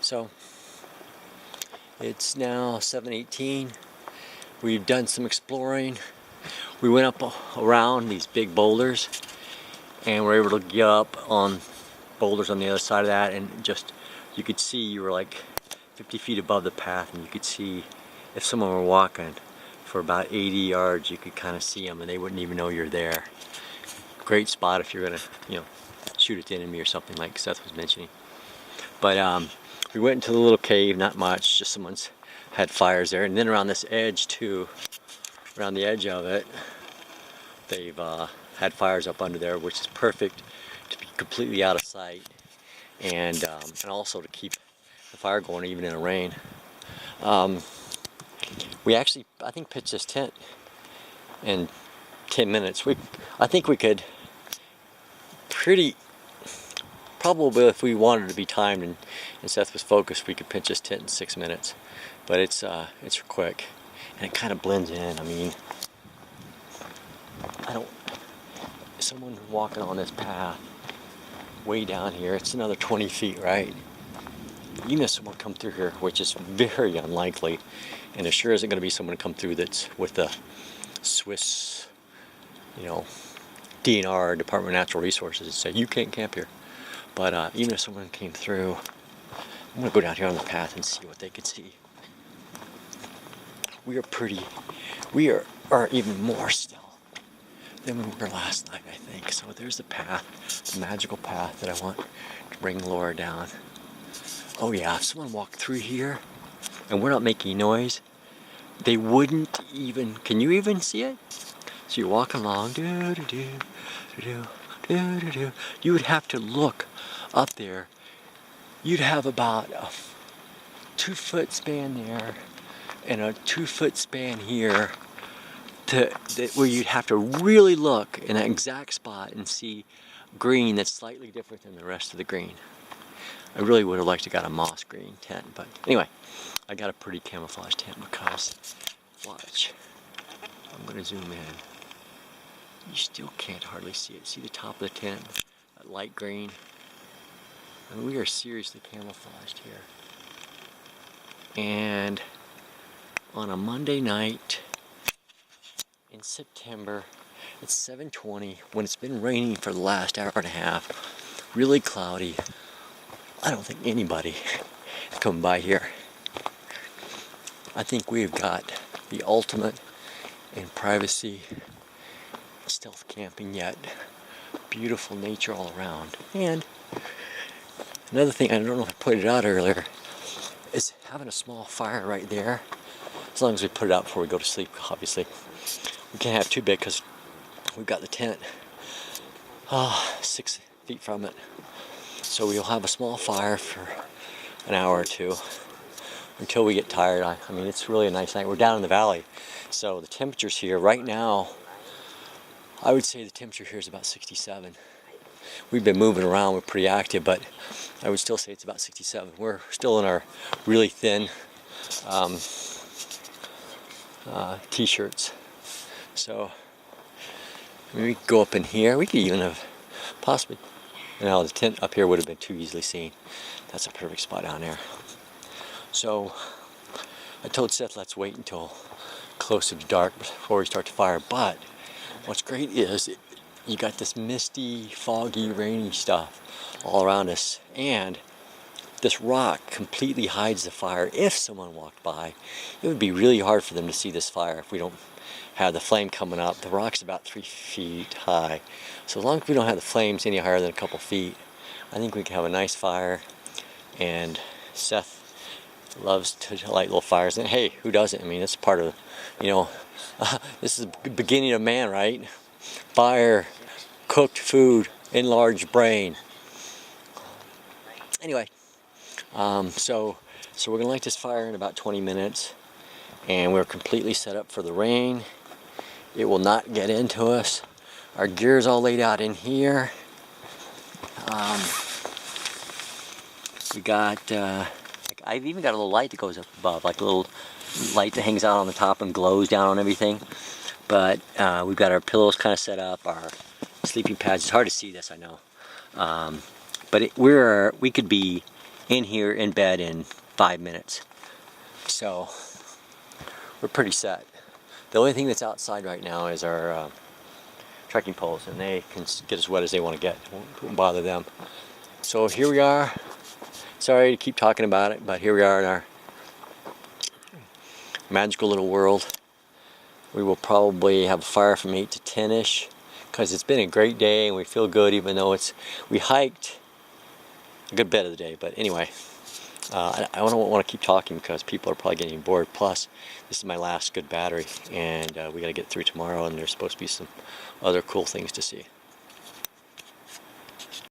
So it's now 7:18. We've done some exploring. We went up around these big boulders and we're able to get up on boulders on the other side of that, and just you could see you were like 50 feet above the path, and you could see if someone were walking for about 80 yards, you could kind of see them and they wouldn't even know you're there. Great spot if you're gonna, shoot at the enemy or something like Seth was mentioning. But we went into the little cave, not much, just someone's had fires there, and then around this edge too, around the edge of it, they've had fires up under there, which is perfect to be completely out of sight, and also to keep the fire going even in the rain. We actually, I think, pitched this tent in 10 minutes. I think we could probably if we wanted to be timed and Seth was focused, we could pitch this tent in 6 minutes. But it's quick, and it kind of blends in. I mean, someone walking on this path way down here, it's another 20 feet, right? Even if someone come through here, which is very unlikely, and there sure isn't going to be someone come through that's with the Swiss, DNR, Department of Natural Resources, and say, you can't camp here. But even if someone came through, I'm going to go down here on the path and see what they could see. We are even more still than we were last night, I think. So there's the path, the magical path that I want to bring Laura down. Oh yeah, if someone walked through here and we're not making noise, they wouldn't even, can you even see it? So you're walking along, you would have to look up there. You'd have about a 2-foot span there and a 2-foot span here where you'd have to really look in that exact spot and see green that's slightly different than the rest of the green. I really would have liked to got a moss green tent, but anyway, I got a pretty camouflage tent because, watch, I'm going to zoom in. You still can't hardly see it. See the top of the tent, that light green? I mean, we are seriously camouflaged here. And on a Monday night in September, it's 7:20, when it's been raining for the last hour and a half, really cloudy. I don't think anybody is coming by here. I think we've got the ultimate in privacy, stealth camping yet. Beautiful nature all around. And another thing, I don't know if I pointed out earlier, is having a small fire right there. As long as we put it out before we go to sleep, obviously. We can't have too big because we've got the tent 6 feet from it. So we'll have a small fire for an hour or two until we get tired. I mean, it's really a nice night. We're down in the valley, so the temperatures here right now, I would say the temperature here is about 67. We've been moving around, we're pretty active, but I would still say it's about 67. We're still in our really thin t-shirts. So I mean, we could go up in here. We could even have possibly, the tent up here would have been too easily seen. That's a perfect spot down there. So I told Seth, let's wait until closer to dark before we start to fire. But what's great is you got this misty, foggy, rainy stuff all around us, and this rock completely hides the fire. If someone walked by, it would be really hard for them to see this fire if we don't have the flame coming up. The rock's about 3 feet high, so as long as we don't have the flames any higher than a couple feet, I think we can have a nice fire. And Seth loves to light little fires, and hey, who doesn't? I mean, it's part of, this is the beginning of man, right? Fire, cooked food, enlarged brain. Anyway, so we're gonna light this fire in about 20 minutes, and we're completely set up for the rain. It will not get into us. Our gear's all laid out in here. We got, I've even got a little light that goes up above, like a little light that hangs out on the top and glows down on everything. But we've got our pillows kind of set up, our sleeping pads. It's hard to see this, I know. But we could be in here in bed in 5 minutes. So we're pretty set. The only thing that's outside right now is our trekking poles, and they can get as wet as they want to get. It won't bother them. So here we are. Sorry to keep talking about it, but here we are in our magical little world. We will probably have a fire from 8 to 10-ish, because it's been a great day and we feel good, even though we hiked a good bit of the day. But anyway, I don't want to keep talking because people are probably getting bored. Plus, this is my last good battery, and we got to get through tomorrow, and there's supposed to be some other cool things to see.